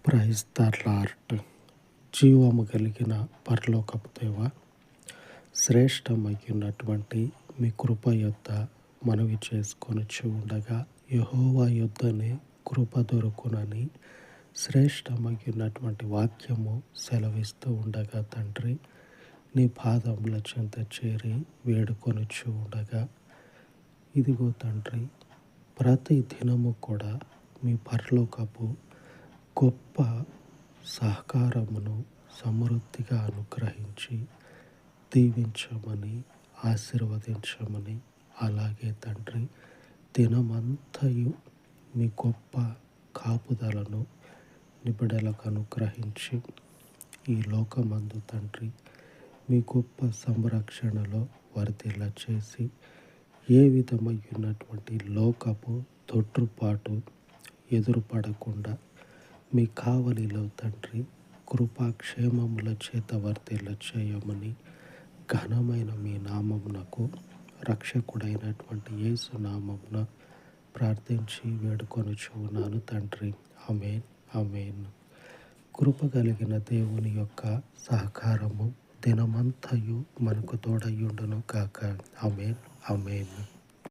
Praise the lord. జీవము కలిగిన పరలోకపు దేవ, శ్రేష్టమైనటువంటి మీ కృప యొద్ద మనవి చేసుకొనుచు ఉండగా, యెహోవా యొద్దనే కృప దొరుకునని శ్రేష్టమైనటువంటి వాక్యము సెలవిస్తూ ఉండగా తండ్రి, నీ పాదముల చెంత చేరి వేడుకొనుచు ఉండగా, ఇదిగో తండ్రి, ప్రతి దినము కూడా మీ పరలోకపు గొప్ప సహకారమును సమృద్ధిగా అనుగ్రహించి దీవించమని, ఆశీర్వదించమని, అలాగే తండ్రి దినమంతయు మీ గొప్ప కాపుదలను నిబిడలకు అనుగ్రహించి, ఈ లోకమందు తండ్రి మీ గొప్ప సంరక్షణలో వర్ధిల్ల చేసి, ఏ విధమైనటువంటి లోకపు తొట్టుపాటు ఎదురుపడకుండా మీ కావలిలో తండ్రి కృపాక్షేమముల చేత వర్ధిల్ల చేయమని, ఘనమైన మీ నామమునకు, రక్షకుడైనటువంటి యేసు నామమున ప్రార్థించి వేడుకొనుచు ఉన్నాను తండ్రి. ఆమేన్, ఆమేన్. కృప కలిగిన దేవుని యొక్క సహకారము దినమంతయు మనకు తోడయ్యుండును కాక. ఆమేన్, ఆమేన్.